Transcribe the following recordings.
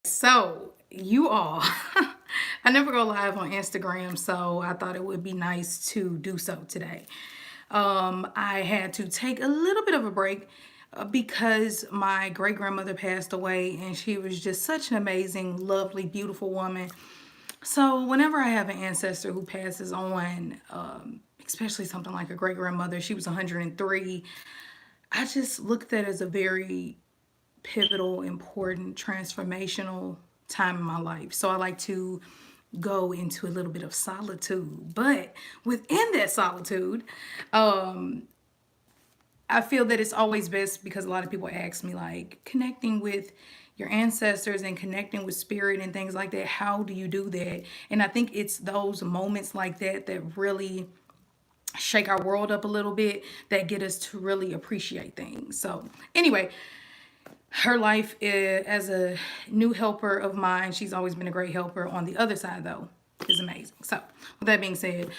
So, you all, I never go live on Instagram, so I thought it would be nice to do so today. I had to take a little bit of a break because my great grandmother passed away, and she was just such an amazing, lovely, beautiful woman. So, whenever I have an ancestor who passes on, especially something like a great grandmother, she was 103. I just looked at it as a very pivotal, important, transformational time in my life. So I like to go into a little bit of solitude. But within that solitude, I feel that it's always best because a lot of people ask me, like, connecting with your ancestors and connecting with spirit and things like that. How do you do that? And I think it's those moments like that that really shake our world up a little bit that get us to really appreciate things. So, anyway, her life as a new helper of mine, she's always been a great helper. On the other side, though, is amazing. So, with that being said,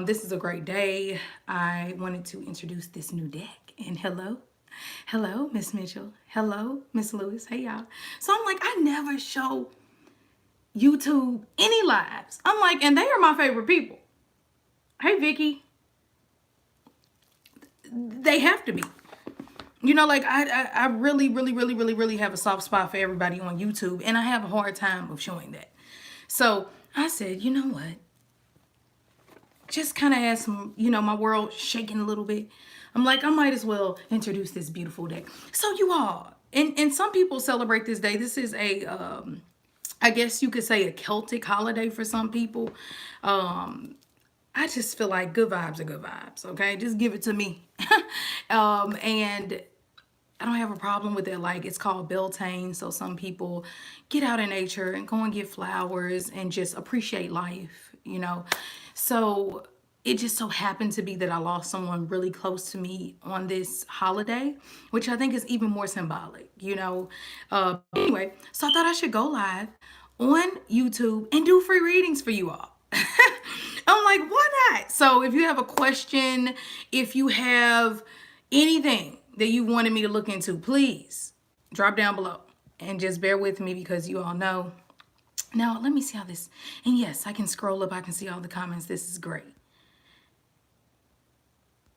this is a great day. I wanted to introduce this new deck. And hello, Miss Mitchell. Hello, Miss Lewis. Hey, y'all. So I'm like, I never show YouTube any lives. I'm like, and they are my favorite people. Hey, Vicky. They have to be. Like I really, really, really, really, really have a soft spot for everybody on YouTube, and I have a hard time of showing that. So I said, you know what? Just kind of had some, my world shaking a little bit. I'm like, I might as well introduce this beautiful day. So you all, and some people celebrate this day. This is I guess you could say a Celtic holiday for some people. I just feel like good vibes are good vibes. Okay, just give it to me. And I don't have a problem with it. Like, it's called Beltane. So some people get out in nature and go and get flowers and just appreciate life. So it just so happened to be that I lost someone really close to me on this holiday, which I think is even more symbolic. Anyway, so I thought I should go live on YouTube and do free readings for you all. I'm like, why not? So if you have a question, if you have anything that you wanted me to look into, please drop down below and just bear with me because you all know. Now, let me see how this, and yes, I can scroll up. I can see all the comments. This is great.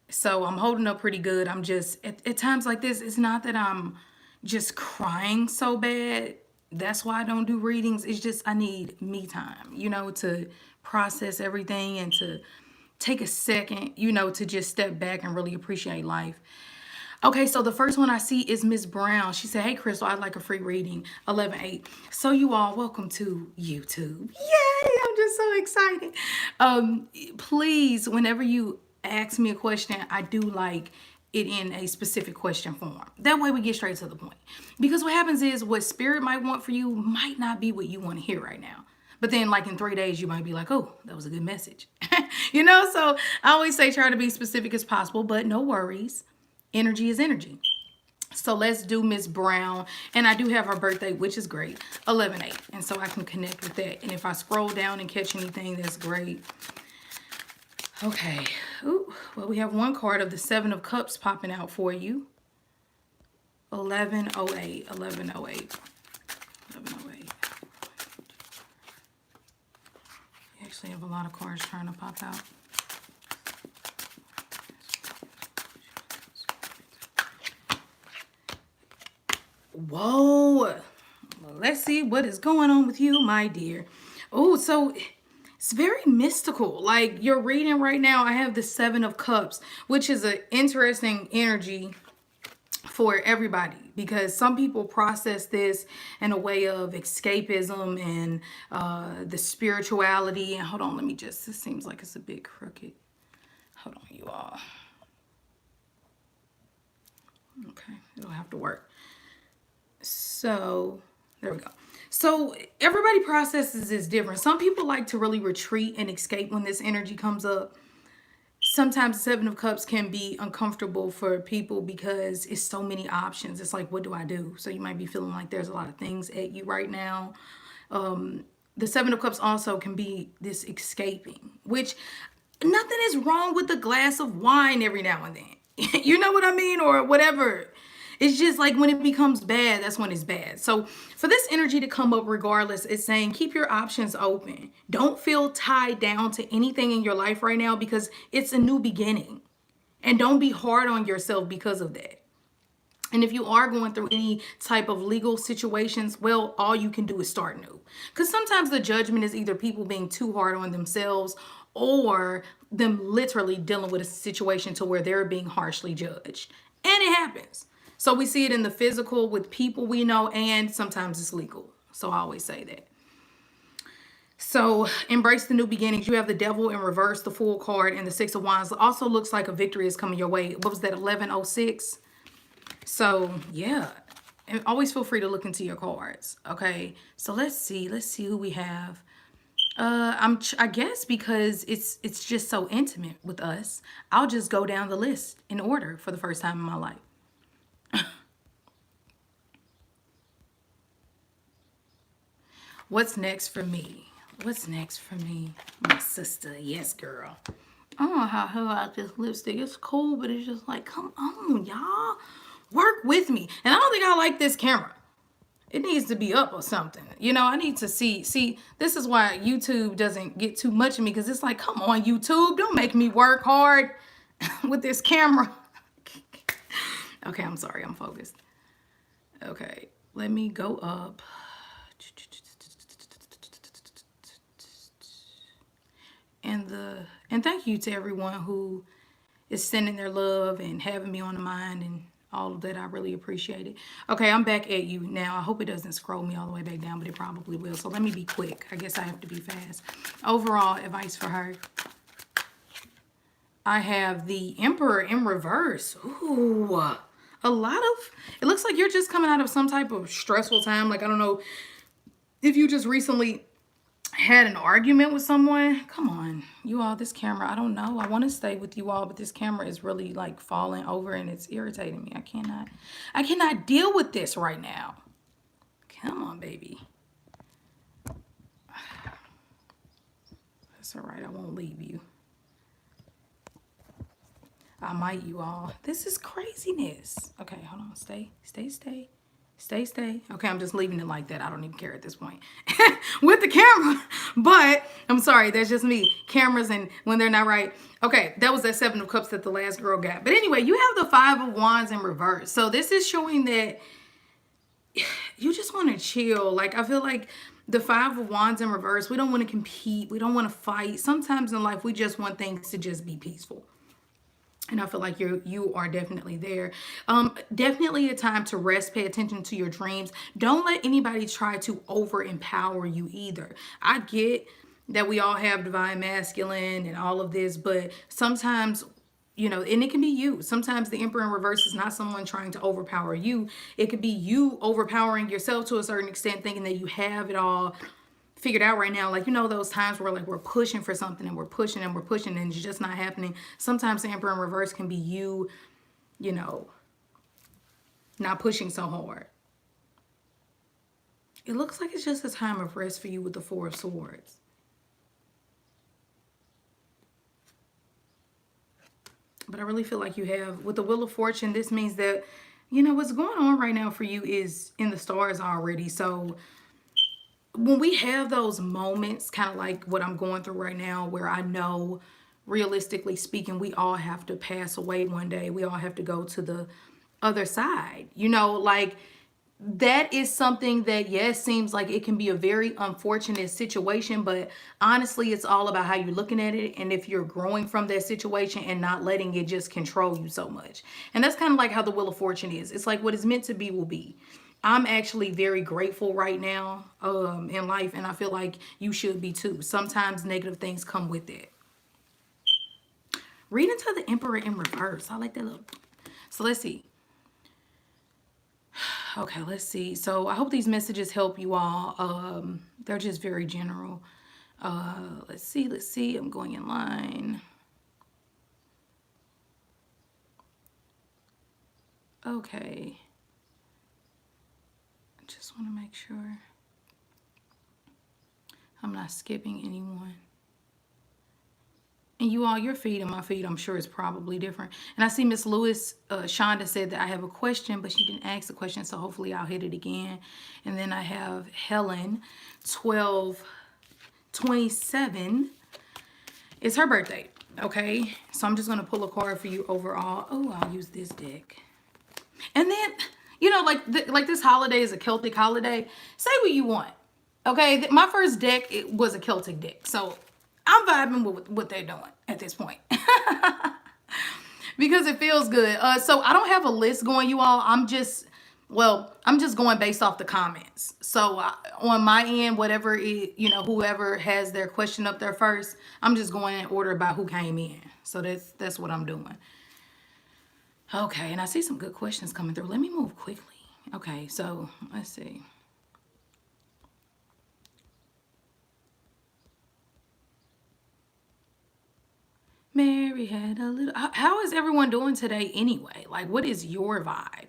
So I'm holding up pretty good. I'm just, at times like this, it's not that I'm just crying so bad. That's why I don't do readings. It's just I need me time, to process everything and to take a second, to just step back and really appreciate life. Okay, so the first one I see is Miss Brown. She said, hey, Crystal, I'd like a free reading, 11/8. So you all, welcome to YouTube. Yay, I'm just so excited. Please, whenever you ask me a question, I do like it in a specific question form. That way we get straight to the point. Because what happens is what spirit might want for you might not be what you want to hear right now. But then, like, in 3 days, you might be like, oh, that was a good message. So I always say try to be specific as possible, but no worries. Energy is energy. So let's do Miss Brown. And I do have her birthday, which is great, 11/8. And so I can connect with that. And if I scroll down and catch anything, that's great. Okay. Ooh, well, we have one card of the Seven of Cups popping out for you. 11/08. 11/08. 11/08. You actually have a lot of cards trying to pop out. Whoa. Well, let's see what is going on with you, my dear. Oh, so it's very mystical. Like, you're reading right now, I have the Seven of Cups, which is an interesting energy for everybody because some people process this in a way of escapism and the spirituality. And hold on, this seems like it's a bit crooked. Hold on, you all. Okay, it'll have to work. So there we go. So everybody processes is different. Some people like to really retreat and escape when this energy comes up. Sometimes the Seven of Cups can be uncomfortable for people because it's so many options. It's like, what do I do? So you might be feeling like there's a lot of things at you right now. The Seven of Cups also can be this escaping, which nothing is wrong with a glass of wine every now and then. You know what I mean? Or whatever. It's just like when it becomes bad, that's when it's bad. So for this energy to come up regardless, it's saying keep your options open. Don't feel tied down to anything in your life right now because it's a new beginning. And don't be hard on yourself because of that. And if you are going through any type of legal situations, well, all you can do is start new. Because sometimes the judgment is either people being too hard on themselves or them literally dealing with a situation to where they're being harshly judged. And it happens. So we see it in the physical with people we know, and sometimes it's legal. So I always say that. So embrace the new beginnings. You have the devil in reverse, the Fool card, and the Six of Wands. It also looks like a victory is coming your way. What was that, 1106? So yeah, and always feel free to look into your cards. Okay, so let's see who we have. I guess because it's just so intimate with us, I'll just go down the list in order for the first time in my life. What's next for me? What's next for me? My sister, yes, girl. I don't know how I feel about this lipstick. It's cool, but it's just like, come on, y'all. Work with me. And I don't think I like this camera. It needs to be up or something. You know, I need to see. See, this is why YouTube doesn't get too much of me, because it's like, come on, YouTube. Don't make me work hard with this camera. Okay, I'm sorry. I'm focused. Okay, let me go up. And thank you to everyone who is sending their love and having me on the mind and all of that. I really appreciate it. Okay, I'm back at you now. I hope it doesn't scroll me all the way back down, but it probably will. So let me be quick. I guess I have to be fast. Overall advice for her. I have the Emperor in reverse. Ooh, a lot of, it looks like you're just coming out of some type of stressful time. Like, I don't know if you just recently had an argument with someone. Come on, you all, this camera, I don't know. I want to stay with you all, but this camera is really like falling over and it's irritating me. I cannot deal with this right now. Come on, baby. That's all right. I won't leave you. I might, you all. This is craziness. Okay, hold on. Stay. Okay, I'm just leaving it like that. I don't even care at this point with the camera. But I'm sorry, that's just me. Cameras and when they're not right. Okay, that was that Seven of Cups that the last girl got. But anyway, you have the Five of Wands in reverse. So this is showing that you just want to chill. Like, I feel like the Five of Wands in reverse, we don't want to compete. We don't want to fight. Sometimes in life, we just want things to just be peaceful. And I feel like you are definitely there. Definitely a time to rest, pay attention to your dreams. Don't let anybody try to over empower you either. I get that we all have divine masculine and all of this, but sometimes, you know, and it can be you. Sometimes the Emperor in reverse is not someone trying to overpower you. It could be you overpowering yourself to a certain extent, thinking that you have it all figured out right now. Like, you know, those times where like we're pushing for something and we're pushing and we're pushing and it's just not happening. Sometimes the Emperor in reverse can be you, you know, not pushing so hard. It looks like it's just a time of rest for you with the Four of Swords. But I really feel like you have, with the Wheel of Fortune, this means that, you know, what's going on right now for you is in the stars already. So when we have those moments, kind of like what I'm going through right now, where I know, realistically speaking, we all have to pass away one day. We all have to go to the other side. You know, like, that is something that, yes, seems like it can be a very unfortunate situation, but honestly, it's all about how you're looking at it and if you're growing from that situation and not letting it just control you so much. And that's kind of like how the Wheel of Fortune is. It's like what is meant to be will be. I'm actually very grateful right now in life, and I feel like you should be too. Sometimes negative things come with it. Read into the Emperor in reverse. I like that little. So let's see. Okay, let's see. So I hope these messages help you all. They're just very general. Let's see. I'm going in line. Okay. I just want to make sure I'm not skipping anyone. And you all, your feed and my feed, I'm sure is probably different. And I see Miss Lewis, Shonda said that I have a question, but she didn't ask the question, so hopefully I'll hit it again. And then I have Helen, 12/27. It's her birthday, okay? So I'm just going to pull a card for you overall. Oh, I'll use this deck. And then, you know, like this holiday is a Celtic holiday. Say what you want, okay? My first deck, it was a Celtic deck. So I'm vibing with what they're doing at this point. Because it feels good. So I don't have a list going, you all. I'm just going based off the comments. So on my end, whatever whoever has their question up there first, I'm just going in order about who came in. So that's what I'm doing. Okay, and I see some good questions coming through. Let me move quickly. Okay, so let's see. Mary had a little... How is everyone doing today anyway? Like, what is your vibe?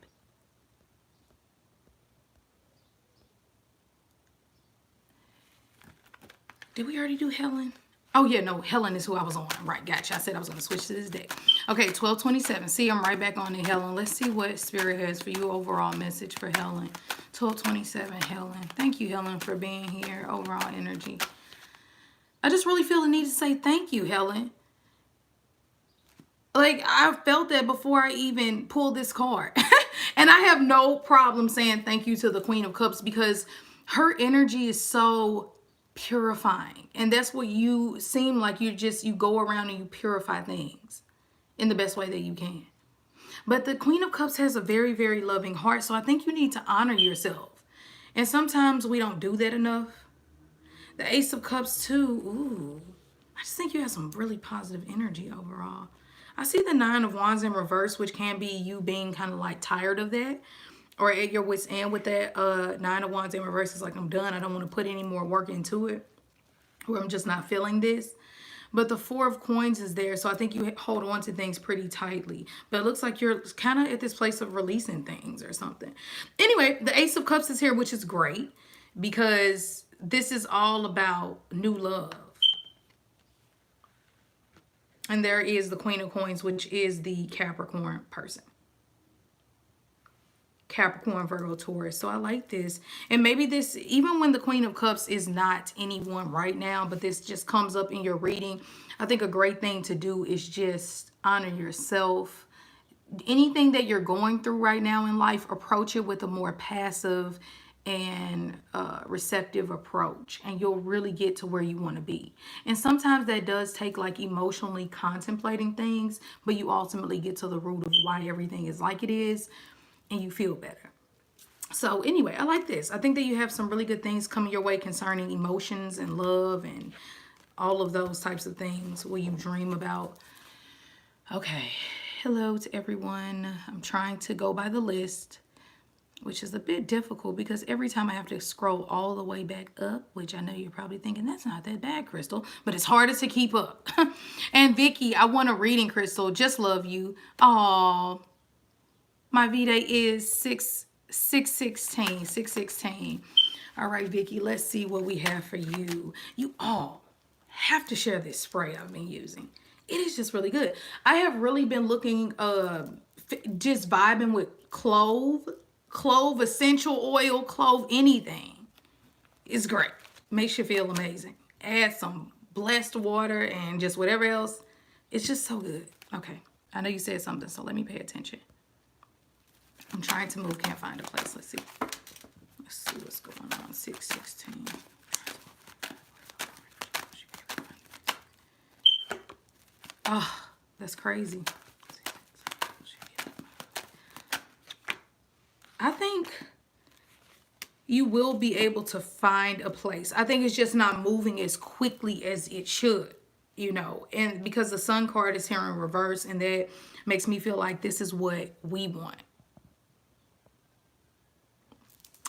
Did we already do Helen? Oh, yeah, no, Helen is who I was on. Right, gotcha. I said I was going to switch to this deck. Okay, 12/27. See, I'm right back on to Helen. Let's see what Spirit has for you. Overall message for Helen. 12/27, Helen. Thank you, Helen, for being here. Overall energy. I just really feel the need to say thank you, Helen. Like, I felt that before I even pulled this card. And I have no problem saying thank you to the Queen of Cups because her energy is so purifying. And that's what you seem like. You go around and you purify things in the best way that you can. But the Queen of Cups has a very, very loving heart. So I think you need to honor yourself. And sometimes we don't do that enough. The Ace of Cups too. Ooh, I just think you have some really positive energy overall. I see the Nine of Wands in reverse, which can be you being kind of like tired of that. Or at your wit's end with that Nine of Wands in reverse. It's like, I'm done. I don't want to put any more work into it. Or I'm just not feeling this. But the Four of Coins is there. So I think you hold on to things pretty tightly. But it looks like you're kind of at this place of releasing things or something. Anyway, the Ace of Cups is here, which is great. Because this is all about new love. And there is the Queen of Coins, which is the Capricorn person. Capricorn, Virgo, Taurus. So I like this. And maybe this, even when the Queen of Cups is not anyone right now, but this just comes up in your reading, I think a great thing to do is just honor yourself. Anything that you're going through right now in life, approach it with a more passive and receptive approach, and you'll really get to where you want to be. And sometimes that does take like emotionally contemplating things, but you ultimately get to the root of why everything is like it is, and you feel better. So anyway, I like this. I think that you have some really good things coming your way concerning emotions and love and all of those types of things what you dream about. Okay, hello to everyone. I'm trying to go by the list, which is a bit difficult because every time I have to scroll all the way back up, which I know you're probably thinking, that's not that bad, Crystal, but it's harder to keep up. And Vicky, I want a reading, Crystal. Just love you. Oh, my V-Day is 6/16. All right, Vicky, let's see what we have for you. You all have to share this spray I've been using. It is just really good. I have really been looking, just vibing with clove essential oil, clove, anything. It's great. Makes you feel amazing. Add some blessed water and just whatever else. It's just so good. Okay. I know you said something, so let me pay attention. I'm trying to move. Can't find a place. Let's see. Let's see what's going on. 6/16. Oh, that's crazy. I think you will be able to find a place. I think it's just not moving as quickly as it should, you know, and because the Sun card is here in reverse, and that makes me feel like this is what we want.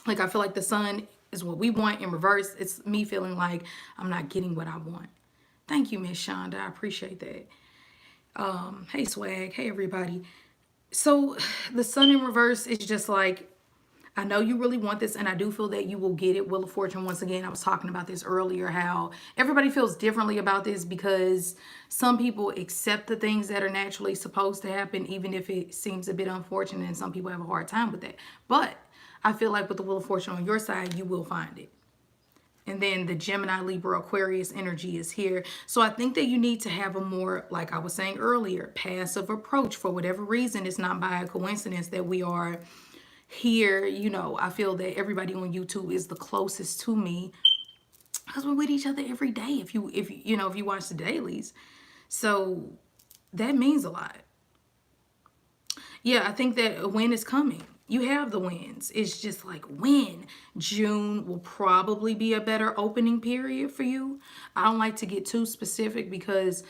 Like, I feel like the Sun is what we want in reverse. It's me feeling like I'm not getting what I want. Thank you, Miss Shonda. I appreciate that. Hey, Swag. Hey, everybody. So the Sun in reverse is just like, I know you really want this, and I do feel that you will get it. Wheel of Fortune, once again, I was talking about this earlier, how everybody feels differently about this because some people accept the things that are naturally supposed to happen, even if it seems a bit unfortunate, and some people have a hard time with that. But I feel like with the Wheel of Fortune on your side, you will find it. And then the Gemini, Libra, Aquarius energy is here. So I think that you need to have a more, like I was saying earlier, passive approach. For whatever reason, it's not by a coincidence that we are here. You know, I feel that everybody on YouTube is the closest to me because we're with each other every day. If you watch the dailies, so that means a lot. Yeah, I think that a win is coming. You have the wins. It's just like when. June will probably be a better opening period for you. I don't like to get too specific because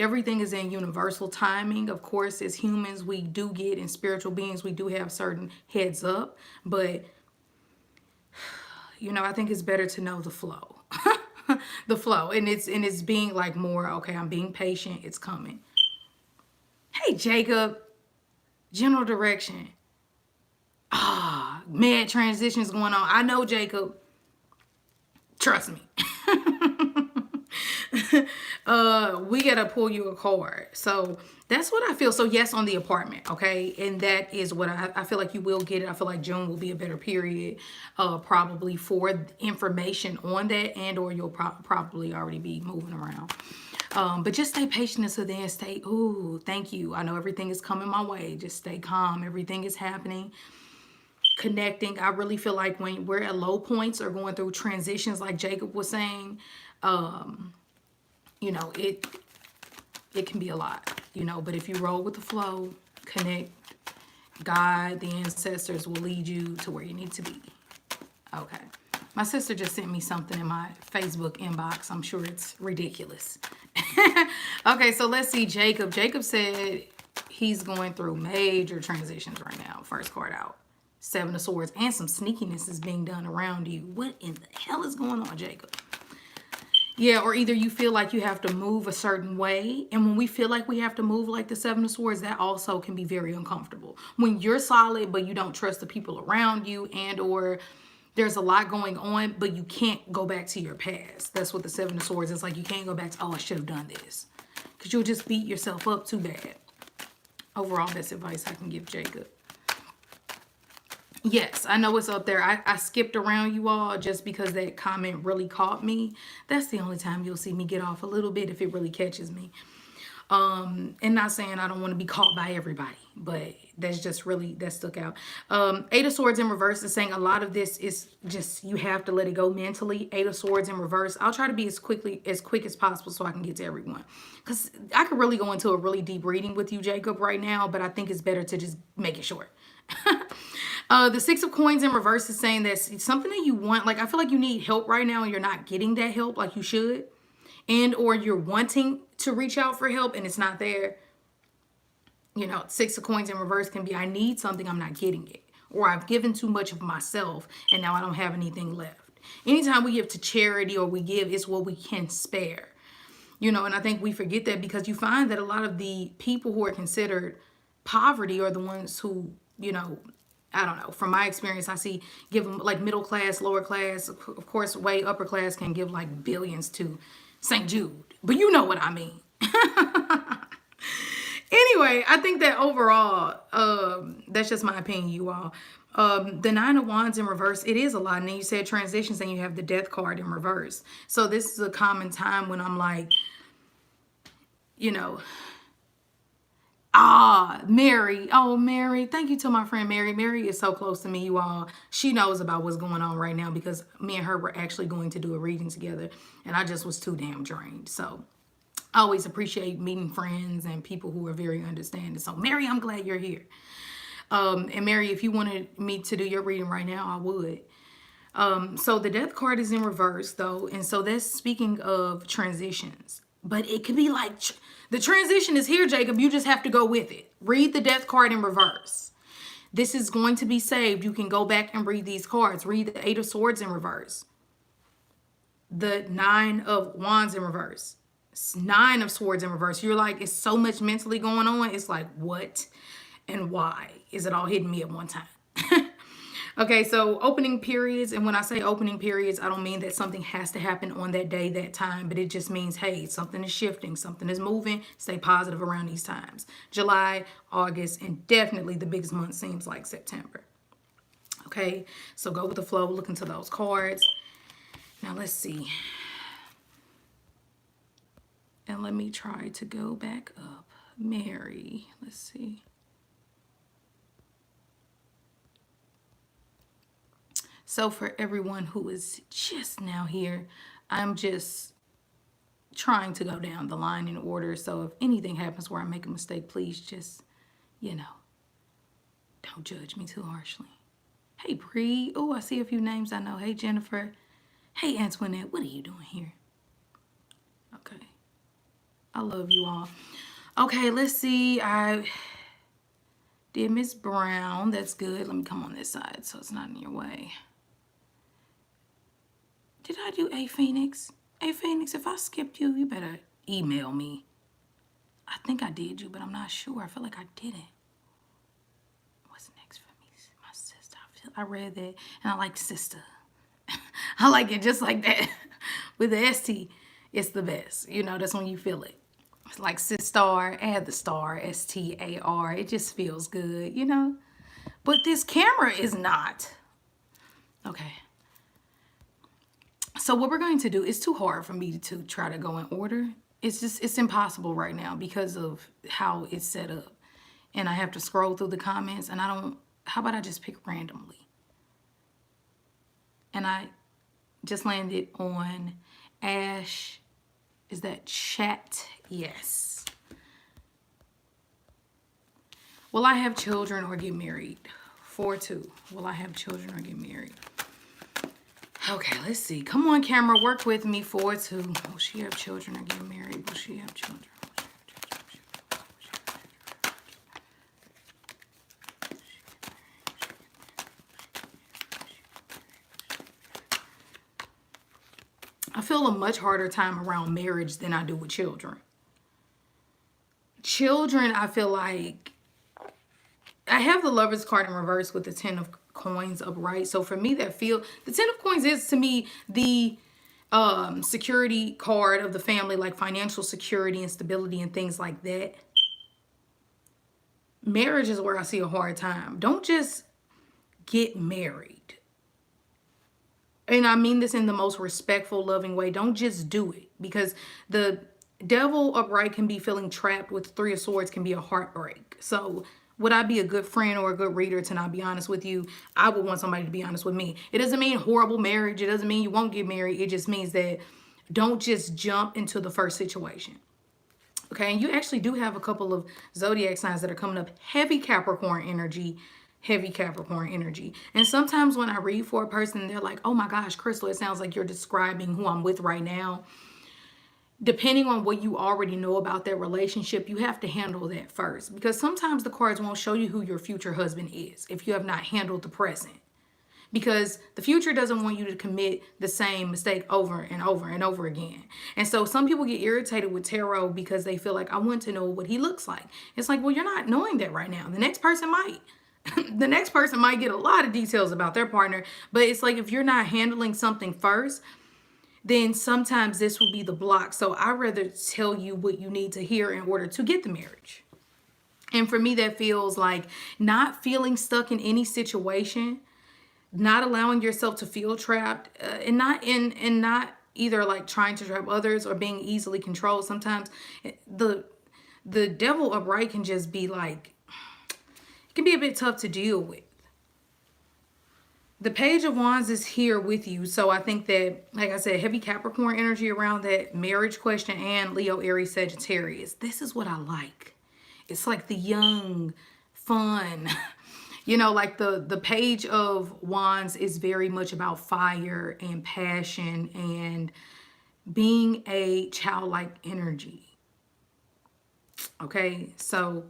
everything is in universal timing. Of course, as humans, we do get, and spiritual beings, we do have certain heads up. But, you know, I think it's better to know the flow. The flow. And it's being like more, okay, I'm being patient. It's coming. Hey, Jacob. General direction. Mad transitions going on. I know, Jacob. Trust me. We gotta pull you a card. So that's what I feel. So yes, on the apartment, okay? And that is what I feel like you will get it. I feel like June will be a better period probably for information on that, and or you'll probably already be moving around. But just stay patient until then. Stay, ooh, thank you. I know everything is coming my way. Just stay calm. Everything is happening. Connecting. I really feel like when we're at low points or going through transitions, like Jacob was saying, you know, it can be a lot, you know, but if you roll with the flow, connect, God, the ancestors will lead you to where you need to be. Okay. My sister just sent me something in my Facebook inbox. I'm sure it's ridiculous. Okay, so let's see Jacob. Jacob said he's going through major transitions right now. First card out. Seven of Swords. And some sneakiness is being done around you. What in the hell is going on, Jacob? Yeah, or either you feel like you have to move a certain way. And when we feel like we have to move like the Seven of Swords, that also can be very uncomfortable. When you're solid, but you don't trust the people around you, and or there's a lot going on, but you can't go back to your past. That's what the Seven of Swords is like. You can't go back to, oh, I should have done this. Because you'll just beat yourself up too bad. Overall, best advice I can give Jacob. Yes, I know it's up there. I skipped around you all just because that comment really caught me. That's the only time you'll see me get off a little bit if it really catches me. And not saying I don't want to be caught by everybody, but that's just really, that stuck out. Eight of Swords in reverse is saying a lot of this is just, you have to let it go mentally. Eight of Swords in reverse. I'll try to be as quick as possible so I can get to everyone. Because I could really go into a really deep reading with you, Jacob, right now, but I think it's better to just make it short. The Six of Coins in reverse is saying that something that you want, like I feel like you need help right now and you're not getting that help like you should. And or you're wanting to reach out for help and it's not there. You know, Six of Coins in reverse can be, I need something, I'm not getting it. Or I've given too much of myself and now I don't have anything left. Anytime we give to charity or we give, it's what we can spare. You know, and I think we forget that because you find that a lot of the people who are considered poverty are the ones who, you know, I don't know. From my experience, I see give them like middle class, lower class. Of course, way upper class can give like billions to St. Jude. But you know what I mean. Anyway, I think that overall, that's just my opinion, you all. The Nine of Wands in reverse, it is a lot. And then you said transitions and you have the Death card in reverse. So this is a common time when I'm like, you know, Mary. Oh, Mary. Thank you to my friend Mary. Mary is so close to me, you all. She knows about what's going on right now because me and her were actually going to do a reading together. And I just was too damn drained. So I always appreciate meeting friends and people who are very understanding. So, Mary, I'm glad you're here. And Mary, if you wanted me to do your reading right now, I would. So the Death card is in reverse, though. And so that's speaking of transitions. But it could be like, the transition is here, Jacob. You just have to go with it. Read the Death card in reverse. This is going to be saved. You can go back and read these cards. Read the Eight of Swords in reverse. The Nine of Wands in reverse. Nine of Swords in reverse. You're like, it's so much mentally going on. It's like, what and why is it all hitting me at one time? Okay, so opening periods, and when I say opening periods, I don't mean that something has to happen on that day, that time, but it just means, hey, something is shifting, something is moving. Stay positive around these times. July, August, and definitely the biggest month seems like September. Okay, so go with the flow, look into those cards. Now let's see. And let me try to go back up. Mary, let's see. So for everyone who is just now here, I'm just trying to go down the line in order. So if anything happens where I make a mistake, please just, you know, don't judge me too harshly. Hey, Bree. Oh, I see a few names I know. Hey, Jennifer. Hey, Antoinette. What are you doing here? Okay. I love you all. Okay, let's see. I did Miss Brown. That's good. Let me come on this side so it's not in your way. Did I do A Phoenix? A Phoenix, if I skipped you, you better email me. I think I did you, but I'm not sure. I feel like I didn't. What's next for me? My sister. I read that, and I like sister. I like it just like that. With the ST, it's the best. You know, that's when you feel it. It's like Sistar, add the star, STAR. It just feels good, you know? But this camera is not. Okay. So what we're going to do, it's too hard for me to try to go in order. It's impossible right now because of how it's set up. And I have to scroll through the comments, and how about I just pick randomly? And I just landed on Ash. Is that chat? Yes. Will I have children or get married? 4-2. Will I have children or get married? Okay, let's see. Come on, camera, work with me. 4-2. Will she have children or get married? Will she have children? I feel a much harder time around marriage than I do with children. Children, I feel like I have the Lover's card in reverse with the 10 of coins upright. So for me, the 10 of coins is to me the security card of the family, like financial security and stability and things like that. Marriage is where I see a hard time. Don't just get married. And I mean this in the most respectful, loving way. Don't just do it, because the devil upright can be feeling trapped with 3 of swords, can be a heartbreak. So would I be a good friend or a good reader to not be honest with you? I would want somebody to be honest with me. It doesn't mean horrible marriage. It doesn't mean you won't get married. It just means that don't just jump into the first situation. Okay, and you actually do have a couple of zodiac signs that are coming up. Heavy Capricorn energy. Heavy Capricorn energy. And sometimes when I read for a person, they're like, oh my gosh, Crystal, it sounds like you're describing who I'm with right now. Depending on what you already know about that relationship, you have to handle that first. Because sometimes the cards won't show you who your future husband is if you have not handled the present. Because the future doesn't want you to commit the same mistake over and over and over again. And so some people get irritated with tarot because they feel like, I want to know what he looks like. It's like, well, you're not knowing that right now. The next person might. The next person might get a lot of details about their partner. But it's like, if you're not handling something first, then sometimes this will be the block. So I'd rather tell you what you need to hear in order to get the marriage. And for me, that feels like not feeling stuck in any situation, not allowing yourself to feel trapped, and not either like trying to trap others or being easily controlled. Sometimes the devil upright can just be like, it can be a bit tough to deal with. The Page of Wands is here with you. So I think that, like I said, heavy Capricorn energy around that marriage question, and Leo, Aries, Sagittarius. This is what I like. It's like the young, fun. You know, like the Page of Wands is very much about fire and passion and being a childlike energy. Okay, so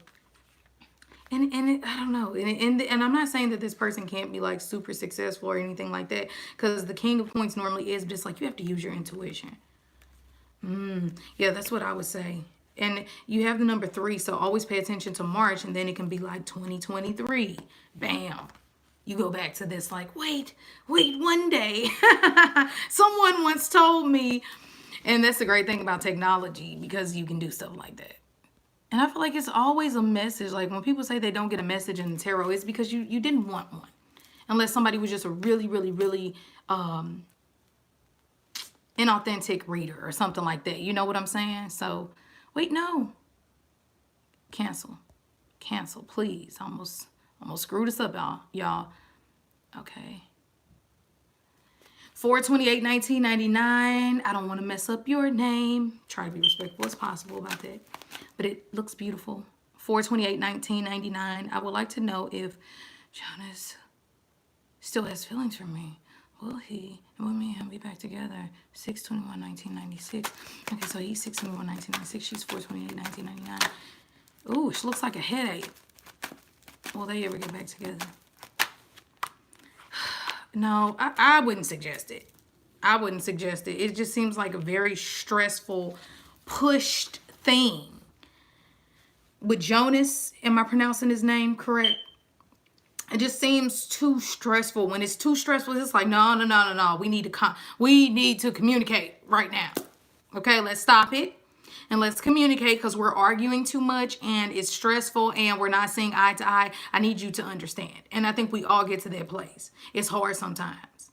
I don't know, and I'm not saying that this person can't be like super successful or anything like that, because the King of Points normally is just like, you have to use your intuition. Yeah, that's what I would say. And you have the number 3, so always pay attention to March, and then it can be like 2023. Bam. you go back to this like, wait, one day. Someone once told me, and that's the great thing about technology, because you can do stuff like that. And I feel like it's always a message. Like when people say they don't get a message in the tarot, it's because you didn't want one. Unless somebody was just a really, really, really inauthentic reader or something like that. You know what I'm saying? So, wait, no. Cancel. Cancel, please. Almost screwed us up, y'all. Okay. 4/28/1999. I don't want to mess up your name. Try to be respectful as possible about that. But it looks beautiful. 4/28/1999. I would like to know if Jonas still has feelings for me. Will he and me and him be back together? 6/21/1996. Okay, so he's 6/21/1996. She's 4/28/1999. Ooh, she looks like a headache. Will they ever get back together? No, I wouldn't suggest it. I wouldn't suggest it. It just seems like a very stressful, pushed thing. With Jonas, am I pronouncing his name correct? It just seems too stressful. When it's too stressful, it's like, no. We need to communicate right now. Okay, let's stop it. And let's communicate, because we're arguing too much and it's stressful and we're not seeing eye to eye. I need you to understand. And I think we all get to that place. It's hard sometimes.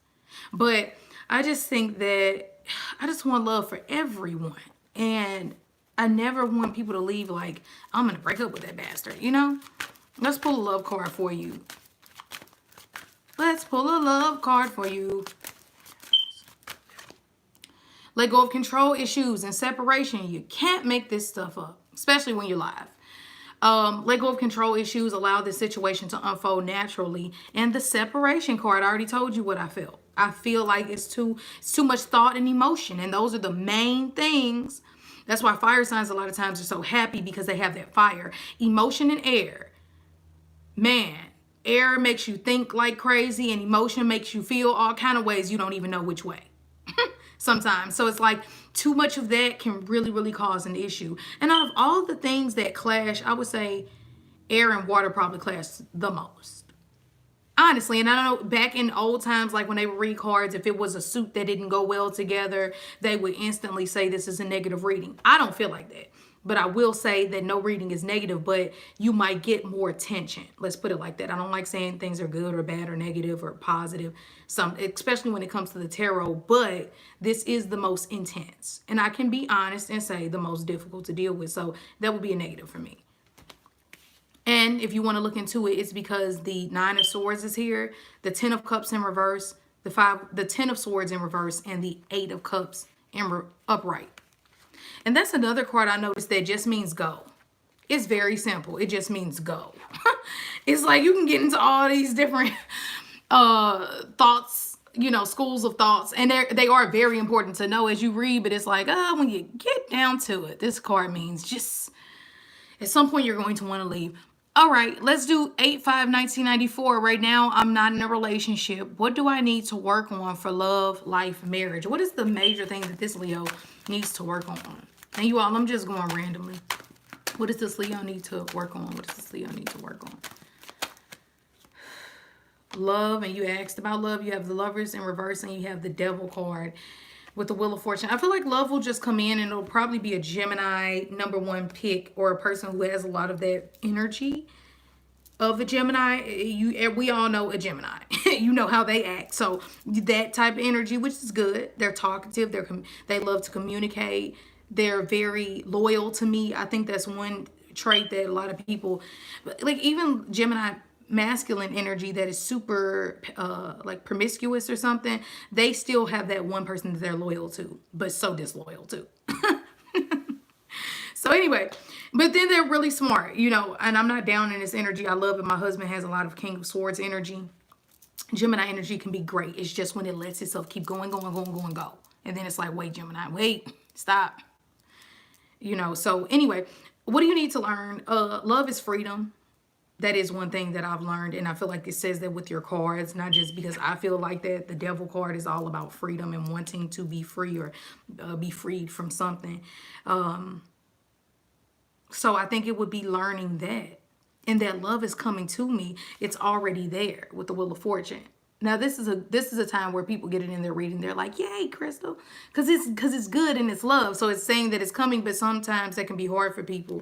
But I just think that I just want love for everyone. And I never want people to leave like, I'm going to break up with that bastard, you know? Let's pull a love card for you. Let's pull a love card for you. Let go of control issues and separation. You can't make this stuff up, especially when you're live. Let go of control issues. Allow the situation to unfold naturally. And the separation card, I already told you what I felt. I feel like it's too much thought and emotion. And those are the main things. That's why fire signs a lot of times are so happy, because they have that fire. Emotion and air. Man, air makes you think like crazy, and emotion makes you feel all kind of ways you don't even know which way. Sometimes. So it's like too much of that can really, really cause an issue. And out of all the things that clash, I would say air and water probably clash the most. Honestly, and I don't know, back in old times, like when they would read cards, if it was a suit that didn't go well together, they would instantly say this is a negative reading. I don't feel like that. But I will say that no reading is negative, but you might get more attention. Let's put it like that. I don't like saying things are good or bad or negative or positive, especially when it comes to the tarot, but this is the most intense. And I can be honest and say the most difficult to deal with. So that would be a negative for me. And if you want to look into it, it's because the 9 of Swords is here, the 10 of Cups in reverse, the 10 of Swords in reverse, and the 8 of Cups in upright. And that's another card I noticed that just means go. It's very simple. It just means go. It's like you can get into all these different thoughts, you know, schools of thoughts. And they are very important to know as you read. But it's like, when you get down to it, this card means just at some point you're going to want to leave. All right, let's do 8/5/1994. Right now, I'm not in a relationship. What do I need to work on for love, life, marriage? What is the major thing that this Leo needs to work on? And you all, I'm just going randomly. What does this Leo need to work on? What does this Leo need to work on? Love, and you asked about love. You have the Lovers in reverse, and you have the Devil card with the Wheel of Fortune. I feel like love will just come in, and it'll probably be a Gemini #1 pick, or a person who has a lot of that energy of a Gemini. We all know a Gemini. You know how they act. So that type of energy, which is good. They're talkative. They love to communicate. They're very loyal to me. I think that's one trait that a lot of people, like even Gemini masculine energy that is super like promiscuous or something, they still have that one person that they're loyal to, but so disloyal to. So anyway, but then they're really smart, you know, and I'm not down in this energy. I love it. My husband has a lot of King of Swords energy. Gemini energy can be great. It's just when it lets itself keep going. And then it's like, wait, Gemini, wait, stop. You know, so anyway, what do you need to learn? Love is freedom. That is one thing that I've learned, and I feel like it says that with your cards, not just because I feel like that. The Devil card is all about freedom and wanting to be free, or be freed from something. So I think it would be learning that. and that love is coming to me, it's already there with the Wheel of Fortune. Now this is a time where people get it in their reading. They're like, "Yay, Crystal," because it's good and it's love. So it's saying that it's coming, but sometimes that can be hard for people.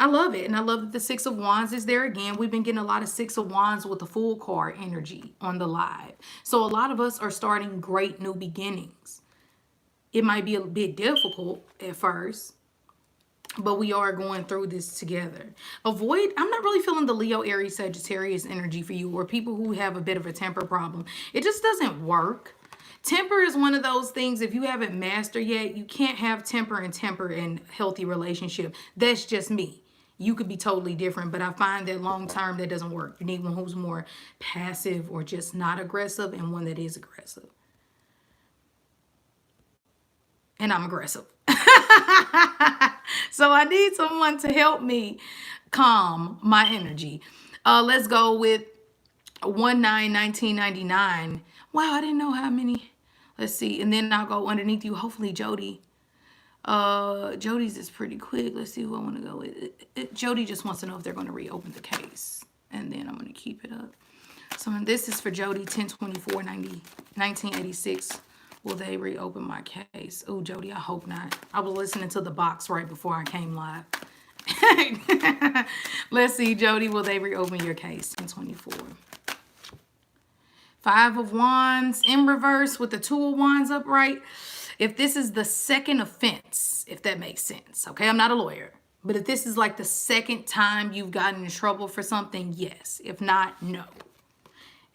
I love it, and I love that the Six of Wands is there again. We've been getting a lot of Six of Wands with the Fool card energy on the live. So a lot of us are starting great new beginnings. It might be a bit difficult at first, but we are going through this together. Avoid, I'm not really feeling the Leo, Aries, Sagittarius energy for you, or people who have a bit of a temper problem. It just doesn't work. Temper is one of those things, if you haven't mastered yet, you can't have temper in healthy relationship. That's just me. You could be totally different, but I find that long term that doesn't work. You need one who's more passive or just not aggressive, and one that is aggressive. And I'm aggressive. So I need someone to help me calm my energy. Let's go with 1/9/1999. Wow, I didn't know how many. Let's see. And then I'll go underneath you. Hopefully Jody. Jody's is pretty quick. Let's see who I want to go with. Jody just wants to know if they're going to reopen the case. And then I'm going to keep it up. So this is for Jody, 10/24/1986. Will they reopen my case? Oh, Jody, I hope not. I was listening to the box right before I came live. Let's see, Jody, will they reopen your case? 10/24. Five of Wands in reverse with the Two of Wands upright. If this is the second offense, if that makes sense, okay? I'm not a lawyer. But if this is like the second time you've gotten in trouble for something, yes. If not, no.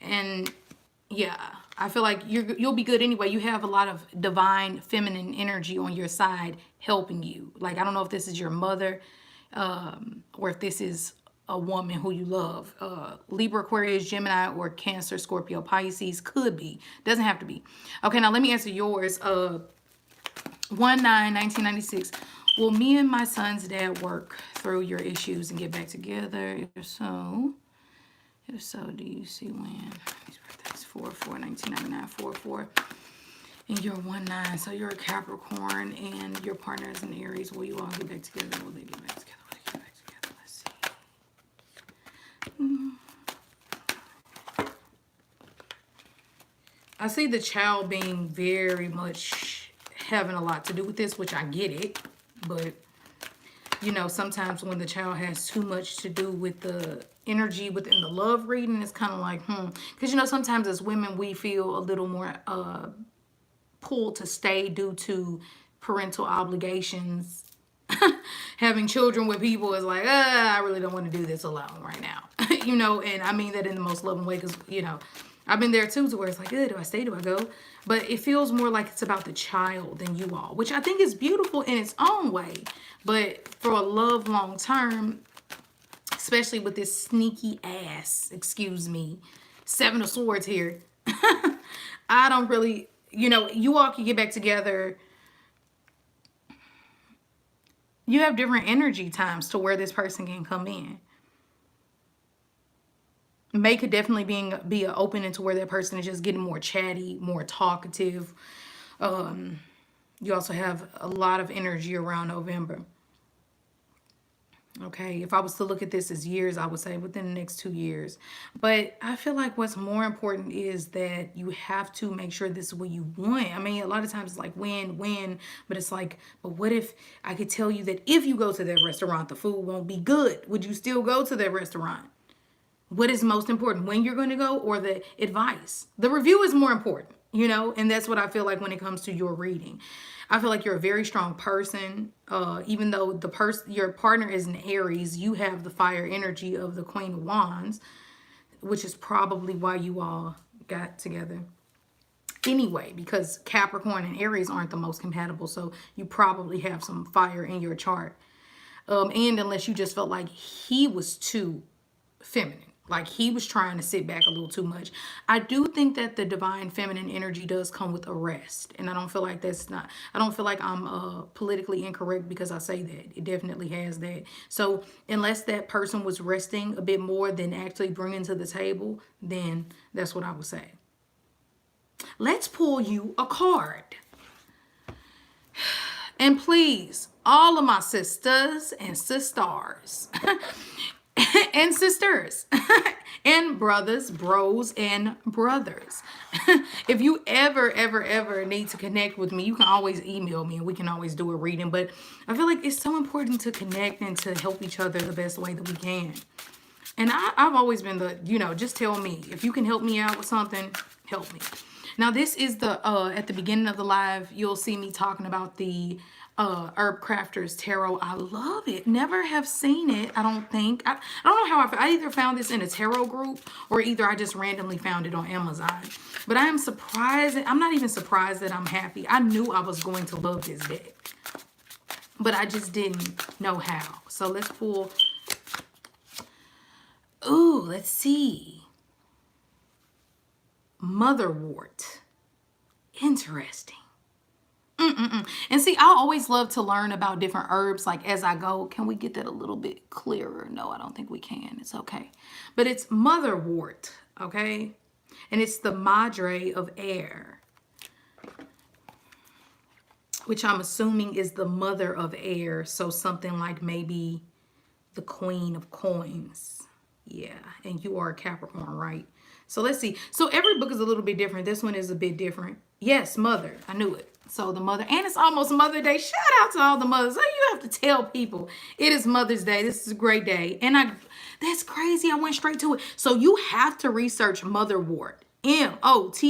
And yeah, I feel like you'll be good anyway. You have a lot of divine feminine energy on your side helping you. Like, I don't know if this is your mother or if this is a woman who you love. Libra, Aquarius, Gemini, or Cancer, Scorpio, Pisces. Could be. Doesn't have to be. Okay, now let me answer yours. 1/9/1996. Will me and my son's dad work through your issues and get back together? If so, do you see when? His birthday's 4/4/1999, 4/4. And you're 1/9, so you're a Capricorn, and your partner is an Aries. Will you all get back together? Will they get back together? Will they get back together? Let's see. I see the child being very much having a lot to do with this, which I get it, but you know, sometimes when the child has too much to do with the energy within the love reading, it's kind of like, because you know, sometimes as women we feel a little more pulled to stay due to parental obligations. Having children with people is like, I really don't want to do this alone right now. You know, and I mean that in the most loving way, because you know, I've been there too, to where it's like, do I stay, do I go? But it feels more like it's about the child than you all, which I think is beautiful in its own way. But for a love long term, especially with this sneaky ass, excuse me, Seven of Swords here, I don't really, you know, you all can get back together. You have different energy times to where this person can come in. May could definitely be an opening to where that person is just getting more chatty, more talkative. You also have a lot of energy around November. Okay, if I was to look at this as years, I would say within the next 2 years. But I feel like what's more important is that you have to make sure this is what you want. I mean, a lot of times it's like win, but it's like, but what if I could tell you that if you go to that restaurant, the food won't be good? Would you still go to that restaurant? What is most important, when you're going to go or the advice? The review is more important, you know, and that's what I feel like when it comes to your reading. I feel like you're a very strong person. Even though your partner is an Aries, you have the fire energy of the Queen of Wands, which is probably why you all got together. Anyway, because Capricorn and Aries aren't the most compatible, so you probably have some fire in your chart. And unless you just felt like he was too feminine. Like he was trying to sit back a little too much. I do think that the divine feminine energy does come with a rest. And I don't feel like I don't feel like I'm politically incorrect because I say that. It definitely has that. So unless that person was resting a bit more than actually bringing to the table, then that's what I would say. Let's pull you a card. And please, all of my sisters and sisters, And sisters. And brothers, bros, and brothers. If you ever need to connect with me, you can always email me and we can always do a reading. But I feel like it's so important to connect and to help each other the best way that we can. And I've always been the, just tell me. If you can help me out with something, help me. Now, this is the, at the beginning of the live, you'll see me talking about the Herb Crafters Tarot. I love it. Never have seen it, I don't think. I don't know how I either found this in a tarot group or either I just randomly found it on Amazon. But I am surprised. I'm not even surprised that I'm happy. I knew I was going to love this deck, but I just didn't know how. So let's pull. Ooh, let's see. Motherwort. Interesting. And see, I always love to learn about different herbs, like as I go. Can we get that a little bit clearer? No, I don't think we can. It's okay. But it's motherwort, okay? And it's the Madre of Air, which I'm assuming is the mother of air. So something like maybe the Queen of Coins. Yeah, and you are a Capricorn, right? So let's see. So every book is a little bit different. This one is a bit different. Yes, mother. I knew it. So the mother, and it's almost Mother Day. Shout out to all the mothers. So you have to tell people it is Mother's Day. This is a great day. And that's crazy. I went straight to it. So you have to research motherwort. Motherwort.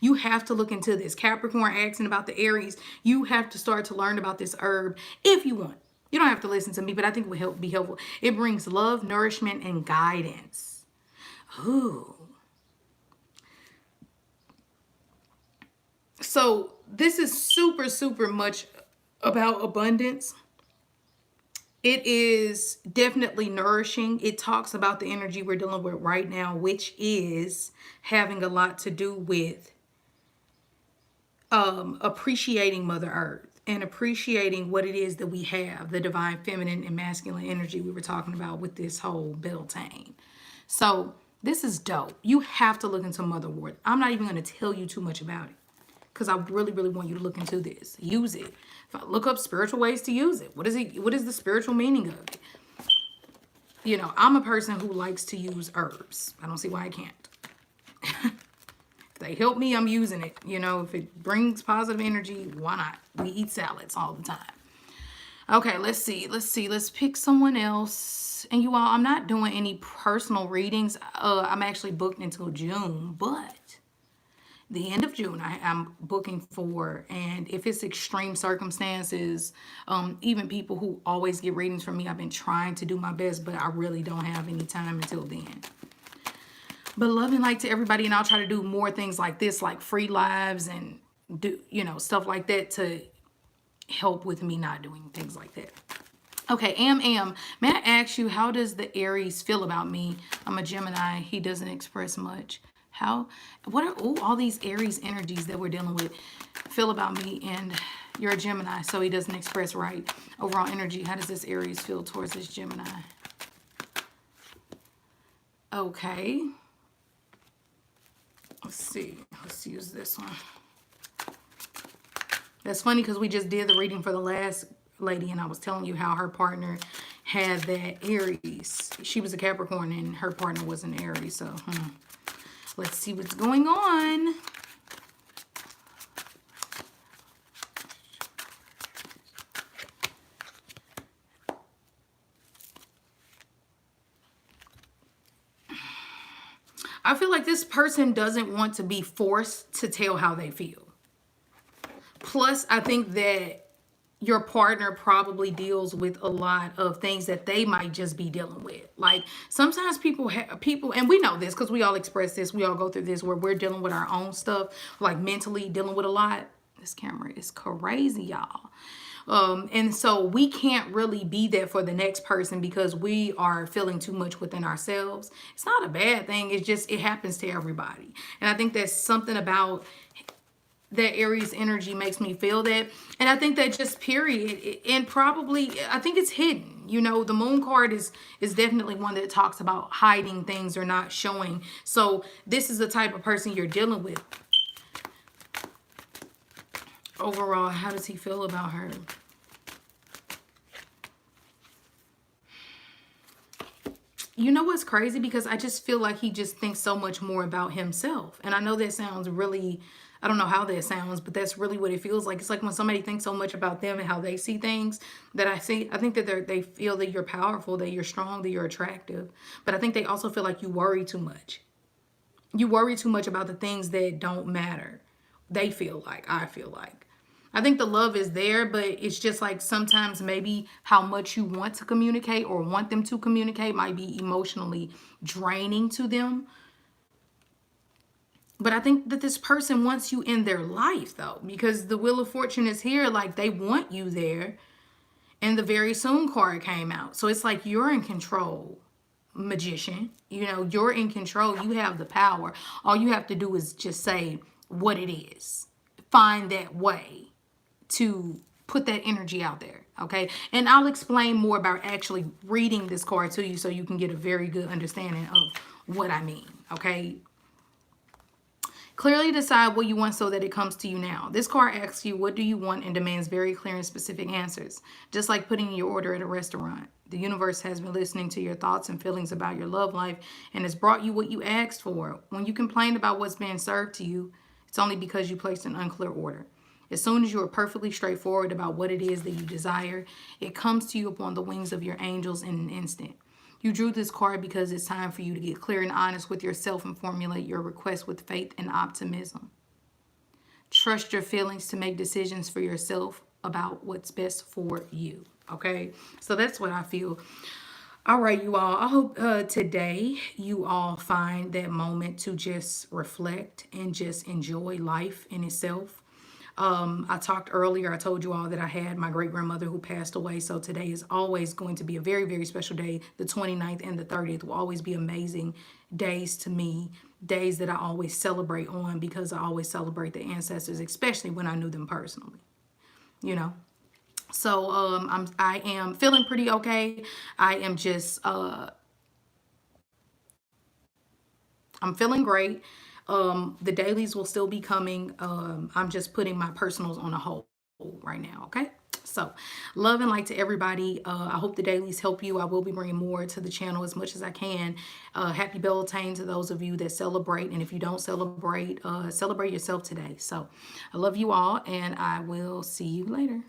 You have to look into this. Capricorn accent about the Aries. You have to start to learn about this herb if you want. You don't have to listen to me, but I think it will be helpful. It brings love, nourishment, and guidance. Ooh. So this is super much about abundance. It is definitely nourishing. It talks about the energy we're dealing with right now, which is having a lot to do with appreciating Mother Earth and appreciating what it is that we have, the divine feminine and masculine energy we were talking about with this whole Beltane. So this is dope. You have to look into motherwort. I'm not even going to tell you too much about it because I really want you to look into this. Use it. Look up spiritual ways to use it. What is it? What is the spiritual meaning of it? You know, I'm a person who likes to use herbs. I don't see why I can't. If they help me, I'm using it. You know, if it brings positive energy, why not? We eat salads all the time. Okay, let's see. Let's pick someone else. And you all, I'm not doing any personal readings. I'm actually booked until June, but the end of June I'm booking for, and if it's extreme circumstances, even people who always get readings from me, I've been trying to do my best, but I really don't have any time until then. But love and light to everybody, and I'll try to do more things like this, like free lives and do, you know, stuff like that to help with me not doing things like that. Okay, Am, may I ask you, how does the Aries feel about me? I'm a Gemini. He doesn't express much. What are all these Aries energies that we're dealing with feel about me? And you're a Gemini, so he doesn't express right. Overall energy, how does this Aries feel towards this Gemini? Okay. Let's see. Let's use this one. That's funny because we just did the reading for the last lady, and I was telling you how her partner had that Aries. She was a Capricorn, and her partner was an Aries, so let's see what's going on. I feel like this person doesn't want to be forced to tell how they feel. Plus, I think that your partner probably deals with a lot of things that they might just be dealing with. Like sometimes people, and we know this because we all express this. We all go through this where we're dealing with our own stuff, like mentally dealing with a lot. This camera is crazy, y'all. And so we can't really be there for the next person because we are feeling too much within ourselves. It's not a bad thing. It's just, it happens to everybody. And I think there's something about that Aries energy makes me feel that. And I think that just period, and probably, I think it's hidden. You know, the moon card is definitely one that talks about hiding things or not showing. So this is the type of person you're dealing with. Overall, how does he feel about her? you know what's crazy? Because I just feel like he just thinks so much more about himself. And I know that sounds really, I don't know how that sounds, but that's really what it feels like. It's like when somebody thinks so much about them and how they see things, that I think that they feel that you're powerful, that you're strong, that you're attractive. But I think they also feel like you worry too much. You worry too much about the things that don't matter. They feel like, I feel like. I think the love is there, but it's just like sometimes maybe how much you want to communicate or want them to communicate might be emotionally draining to them. But I think that this person wants you in their life though, because the Wheel of Fortune is here, like they want you there. And the Very Soon card came out. So it's like you're in control, magician. You know, you're in control. You have the power. All you have to do is just say what it is. Find that way to put that energy out there. Okay. And I'll explain more about actually reading this card to you so you can get a very good understanding of what I mean. Okay. Clearly decide what you want so that it comes to you now. This card asks you, what do you want, and demands very clear and specific answers. Just like putting your order at a restaurant. The universe has been listening to your thoughts and feelings about your love life and has brought you what you asked for. When you complain about what's being served to you, it's only because you placed an unclear order. As soon as you are perfectly straightforward about what it is that you desire, it comes to you upon the wings of your angels in an instant. You drew this card because it's time for you to get clear and honest with yourself and formulate your request with faith and optimism. Trust your feelings to make decisions for yourself about what's best for you. Okay, so that's what I feel. All right, you all. I hope today you all find that moment to just reflect and just enjoy life in itself. I talked earlier, I told you all that I had my great grandmother who passed away. So today is always going to be a very, very special day. The 29th and the 30th will always be amazing days to me, days that I always celebrate on because I always celebrate the ancestors, especially when I knew them personally, you know. So I am feeling pretty okay. I am just I'm feeling great. The dailies will still be coming. I'm just putting my personals on a hold right now. Okay. So love and light to everybody. I hope the dailies help you. I will be bringing more to the channel as much as I can. Happy Beltane to those of you that celebrate. And if you don't celebrate, celebrate yourself today. So I love you all and I will see you later.